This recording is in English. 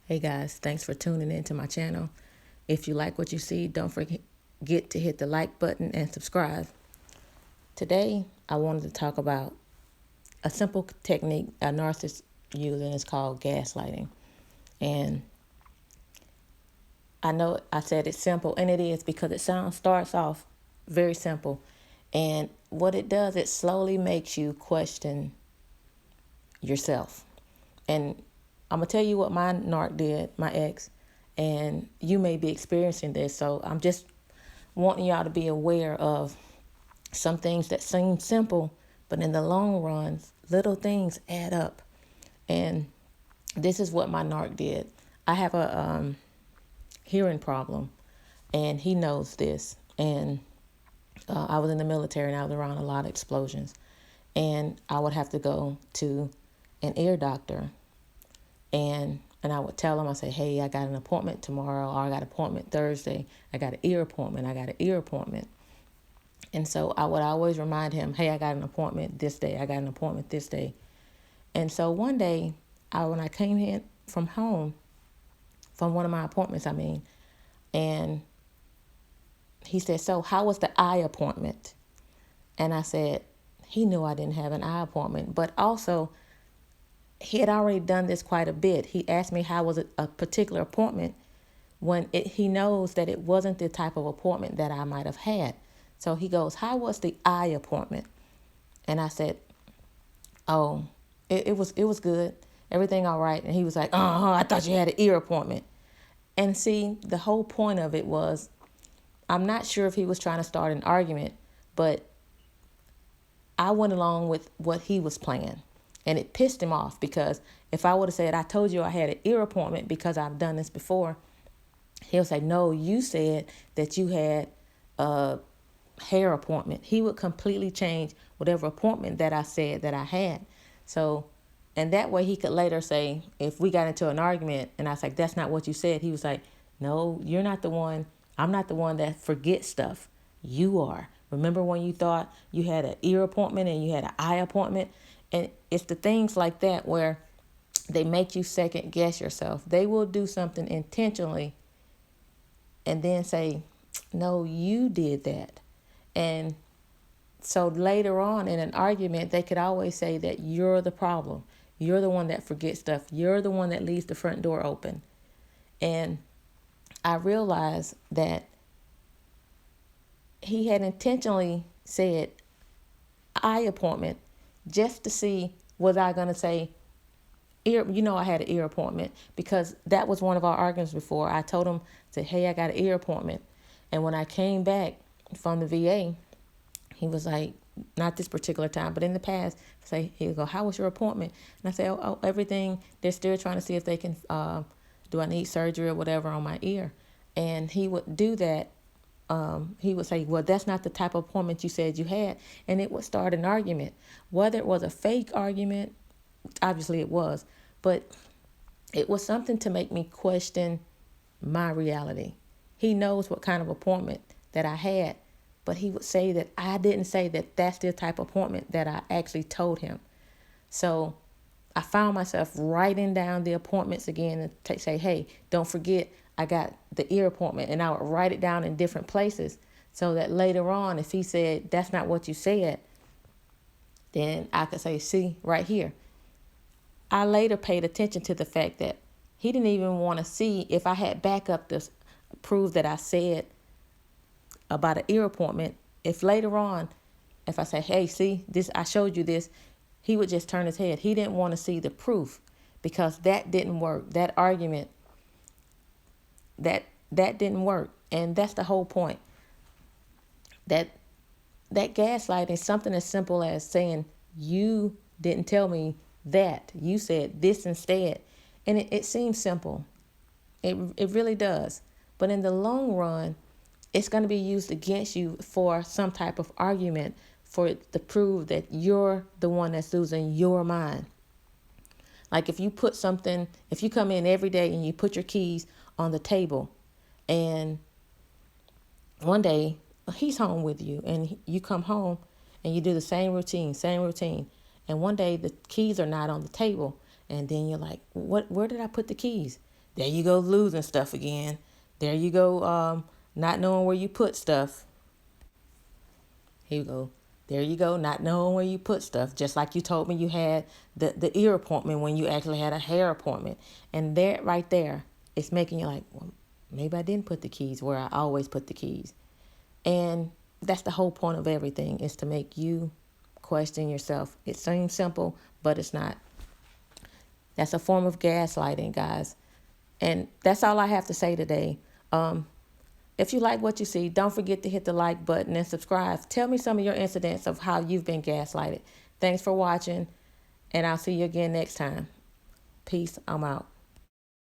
Hey guys, thanks for tuning into my channel. If you like what you see, don't forget to hit the like button and subscribe. Today, I wanted to talk about a simple technique a narcissist uses, and it's called gaslighting. And I know I said it's simple, and it is because it starts off very simple. And what it does, it slowly makes you question yourself. And I'm going to tell you what my narc did, my ex, and you may be experiencing this. So I'm just wanting y'all to be aware of some things that seem simple, but in the long run, little things add up. And this is what my narc did. I have a hearing problem, and he knows this. And I was in the military, and I was around a lot of explosions. And I would have to go to an ear doctor. And I would tell him, I say, hey, I got an appointment tomorrow, or I got an appointment Thursday. I got an ear appointment. I got an ear appointment. And so I would always remind him, hey, I got an appointment this day. I got an appointment this day. And so one day, when I came in from home, from one of my appointments, and he said, so how was the eye appointment? And I said, he knew I didn't have an eye appointment, but also he had already done this quite a bit. He asked me how was a particular appointment when he knows that it wasn't the type of appointment that I might have had. So he goes, how was the eye appointment? And I said, oh, it was good. Everything all right. And he was like, I thought you had an ear appointment. And see, the whole point of it was, I'm not sure if he was trying to start an argument, but I went along with what he was playing. And it pissed him off because if I would have said, I told you I had an ear appointment because I've done this before, he'll say, no, you said that you had a hair appointment. He would completely change whatever appointment that I said that I had. So, and that way he could later say, if we got into an argument and I was like, that's not what you said. He was like, no, you're not the one. I'm not the one that forgets stuff. You are. Remember when you thought you had an ear appointment and you had an eye appointment? And it's the things like that where they make you second guess yourself. They will do something intentionally and then say, no, you did that. And so later on in an argument, they could always say that you're the problem. You're the one that forgets stuff. You're the one that leaves the front door open. And I realized that he had intentionally said eye appointment just to see, was I going to say ear? I had an ear appointment because that was one of our arguments before. I told him, said, hey, I got an ear appointment. And when I came back from the VA, he was like, not this particular time, but in the past, he would go, how was your appointment? And I say, everything. They're still trying to see if they can, do I need surgery or whatever on my ear? And he would do that. He would say, well, that's not the type of appointment you said you had. And it would start an argument. Whether it was a fake argument, obviously it was, but it was something to make me question my reality. He knows what kind of appointment that I had, but he would say that I didn't say that that's the type of appointment that I actually told him. So I found myself writing down the appointments again and say, hey, don't forget, I got the ear appointment. And I would write it down in different places so that later on, if he said, that's not what you said, then I could say, see, right here. I later paid attention to the fact that he didn't even want to see if I had backup to prove that I said about an ear appointment. If later on, if I say, hey, see, this, I showed you this, he would just turn his head. He didn't want to see the proof because that didn't work. That argument, that didn't work. And that's the whole point. That gaslighting is something as simple as saying, you didn't tell me that. You said this instead. And it seems simple. It really does. But in the long run, it's going to be used against you for some type of argument for it to prove that you're the one that's losing your mind. Like if you come in every day and you put your keys on the table and one day he's home with you and you come home and you do the same routine. And one day the keys are not on the table. And then you're like, where did I put the keys? There you go, losing stuff again. There you go, not knowing where you put stuff. Here you go. There you go, not knowing where you put stuff. Just like you told me you had the ear appointment when you actually had a hair appointment. And there, right there, it's making you like, well, maybe I didn't put the keys where I always put the keys. And that's the whole point of everything, is to make you question yourself. It seems simple, but it's not. That's a form of gaslighting, guys. And that's all I have to say today. If you like what you see, don't forget to hit the like button and subscribe. Tell me some of your incidents of how you've been gaslighted. Thanks for watching, and I'll see you again next time. Peace. I'm out.